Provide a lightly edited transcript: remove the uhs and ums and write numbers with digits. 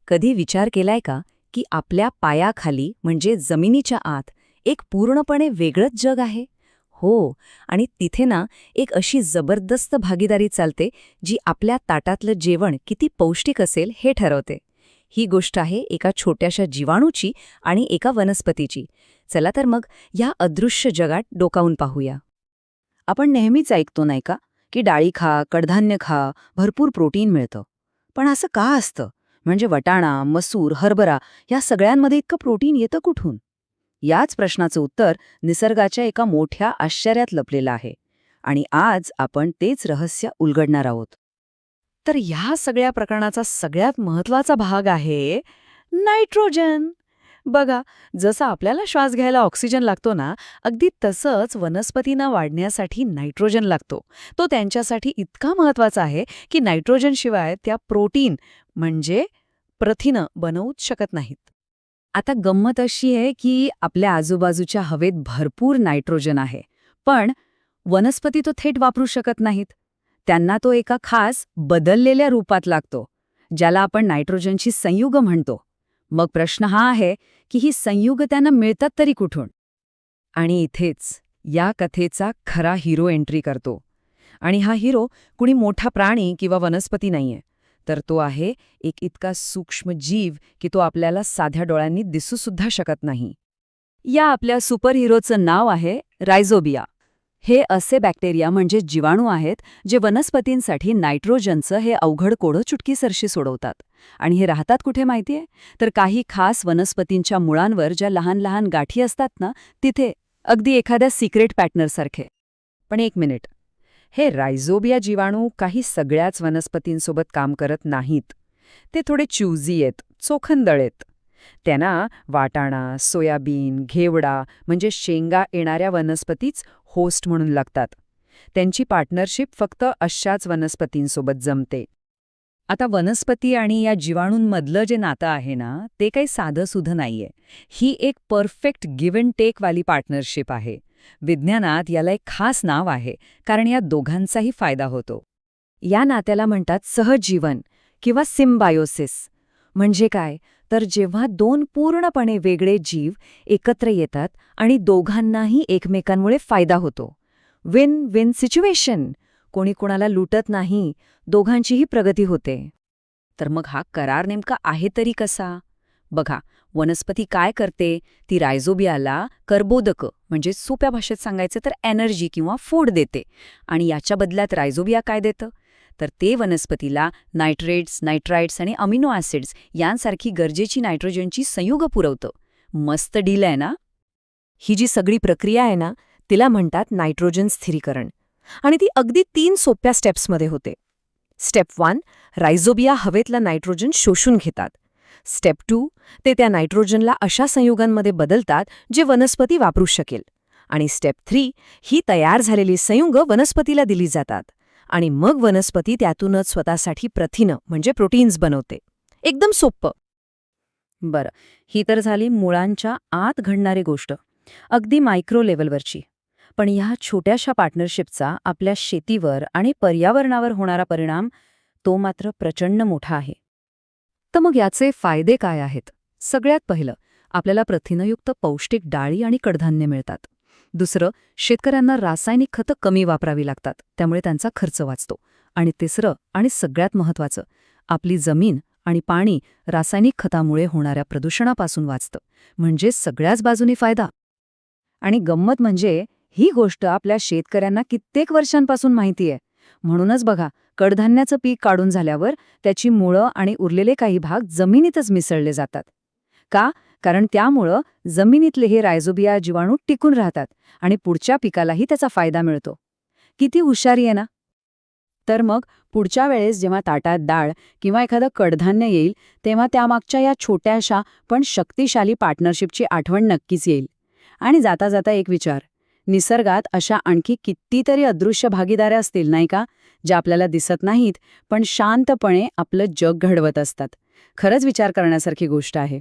कधी विचार केलाय का की आपल्या पायाखाली म्हणजे जमिनीच्या आत एक पूर्णपणे वेगळंच जग आहे? हो. आणि तिथे ना एक अशी जबरदस्त भागीदारी चालते जी आपल्या ताटातलं जेवण किती पौष्टिक असेल हे ठरवते. ही गोष्ट आहे एका छोट्याशा जीवाणूची आणि एका वनस्पतीची. चला तर मग या अदृश्य जगात डोकावून पाहूया. आपण नेहमीच ऐकतो नाही का की डाळी खा, कडधान्य खा, भरपूर प्रोटीन मिळतं. पण असं का असतं? म्हणजे वटाणा, मसूर, हरभरा या सगळ्यांमध्ये इतकं प्रोटीन येतं कुठून? याच प्रश्नाचं उत्तर निसर्गाच्या एका मोठ्या आश्चर्यात लपलेलं आहे. आणि आज आपण तेच रहस्य उलगडणार आहोत. तर ह्या सगळ्या प्रकरणाचा सगळ्यात महत्वाचा भाग आहे नायट्रोजन. बघा, जसं आपल्याला श्वास घ्यायला ऑक्सिजन लागतो ना, अगदी तसंच वनस्पतींना वाढण्यासाठी नायट्रोजन लागतो. तो त्यांच्यासाठी इतका महत्वाचा आहे की नायट्रोजनशिवाय त्या प्रोटीन म्हणजे प्रथिनं बनवूच शकत नाहीत. आता गंमत अशी आहे की आपल्या आजूबाजूच्या हवेत भरपूर नायट्रोजन आहे, पण वनस्पती तो थेट वापरू शकत नाहीत. त्यांना तो एका खास बदललेल्या रूपात लागतो, ज्याला आपण नायट्रोजनची संयुग म्हणतो. मग प्रश्न हा आहे की ही संयुग त्यांना मिळतात तरी कुठून? आणि इथेच या कथेचा खरा हिरो एंट्री करतो. आणि हा हिरो कुणी मोठा प्राणी किंवा वनस्पती नाहीये, तर तो आहे एक इतका सूक्ष्म जीव की तो आपल्याला साध्या डोळ्यांनी दिसूसुद्धा शकत नाही. या आपल्या सुपर हिरोचं नाव आहे रायझोबिया. हे असे बॅक्टेरिया म्हणजे जीवाणू आहेत जे वनस्पतींसाठी नायट्रोजनचं हे अवघड कोडं चुटकीसरशी सोडवतात. आणि हे राहतात कुठे माहितीये? तर काही खास वनस्पतींच्या मुळांवर ज्या लहान लहान गाठी असतात ना, तिथे, अगदी एखाद्या सिक्रेट पॅटर्नसारखे. पण एक मिनिट, हे रायझोबिया जीवाणू काही सगळ्याच वनस्पतींसोबत काम करत नाहीत. ते थोडे चूझी आहेत, चोखंदळ आहेत. त्यांना वाटाणा, सोयाबीन, घेवडा म्हणजे शेंगा येणाऱ्या वनस्पतीच होस्ट म्हणून लागतात. त्यांची पार्टनरशिप फक्त अशाच वनस्पतींसोबत जमते. आता वनस्पती आणि या जीवाणूंमधलं जे नातं आहे ना, ते काही साधंसुधं नाहीये. ही एक परफेक्ट गिव्ह अँड टेक वाली पार्टनरशिप आहे. विज्ञानात याला एक खास नाव आहे, कारण या दोघांचाही फायदा होतो. या नात्याला म्हणतात सहजीवन किंवा सिम्बायोसिस. म्हणजे काय? तर जेव्हा दोन पूर्णपणे वेगळे जीव एकत्र येतात आणि दोघांनाही एकमेकांमुळे फायदा होतो. Win win situation. कोणी कोणाला लुटत नाही, दोघांचीही प्रगती होते. तर मग हा करार नेमका आहे तरी कसा? बघा, वनस्पती काय करते? ती रायझोबियाला कर्बोदकं म्हणजे सोप्या भाषेत सांगायचं तर एनर्जी किंवा फूड देते. आणि याच्या बदल्यात रायझोबिया काय देतं? तर ते वनस्पतीला नायट्रेट्स, नायट्राइट्स आणि अमिनो ॲसिड्स यांसारखी गरजेची नायट्रोजनची संयुग पुरवतं. मस्त डील आहे ना? ही जी सगळी प्रक्रिया आहे ना, तिला म्हणतात नायट्रोजन स्थिरीकरण. आणि ती अगदी 3 सोप्या स्टेप्समध्ये होते. स्टेप 1, रायझोबिया हवेतला नायट्रोजन शोषून घेतात. स्टेप 2, ते त्या नायट्रोजनला अशा संयुगांमध्ये बदलतात जे वनस्पती वापरू शकेल. आणि स्टेप 3, ही तयार झालेली संयुग वनस्पतीला दिली जातात. आणि मग वनस्पती त्यातूनच स्वतःसाठी प्रथिनं म्हणजे प्रोटीन्स बनवते. एकदम सोप्पं. बरं, ही तर झाली मुळांच्या आत घडणारी गोष्ट, अगदी मायक्रो लेव्हलवरची. पण ह्या छोट्याशा पार्टनरशिपचा आपल्या शेतीवर आणि पर्यावरणावर होणारा परिणाम तो मात्र प्रचंड मोठा आहे. तर मग याचे फायदे काय आहेत? सगळ्यात पहिलं, आपल्याला प्रथिनयुक्त पौष्टिक डाळी आणि कडधान्य मिळतात. दुसरं, शेतकऱ्यांना रासायनिक खतं कमी वापरावी लागतात, त्यामुळे त्यांचा खर्च वाचतो. आणि तिसरं आणि सगळ्यात महत्त्वाचं, आपली जमीन आणि पाणी रासायनिक खतामुळे होणाऱ्या प्रदूषणापासून वाचतं. म्हणजे सगळ्याच बाजूनी फायदा. आणि गंमत म्हणजे ही गोष्ट आपल्या शेतकऱ्यांना कित्येक वर्षांपासून माहिती आहे. म्हणूनच बघा, कडधान्याचं पीक काढून झाल्यावर त्याची मुळं आणि उरलेले काही भाग जमिनीतच मिसळले जातात. का? कारण त्यामुळं जमिनीतले हे रायझोबिया जीवाणू टिकून राहतात आणि पुढच्या पिकालाही त्याचा फायदा मिळतो. किती हुशारी आहे ना? तर मग पुढच्या वेळेस जेव्हा ताटात डाळ किंवा एखादं कडधान्य येईल, तेव्हा त्यामागच्या या छोट्याशा पण शक्तिशाली पार्टनरशिपची आठवण नक्कीच येईल. आणि जाता जाता एक विचार, निसर्गात अशा आणखी कितीतरी अदृश्य भागीदाऱ्या असतील नाही का, ज्या आपल्याला दिसत नाहीत पण शांतपणे आपलं जग घडवत असतात. खरंच विचार करण्यासारखी गोष्ट आहे.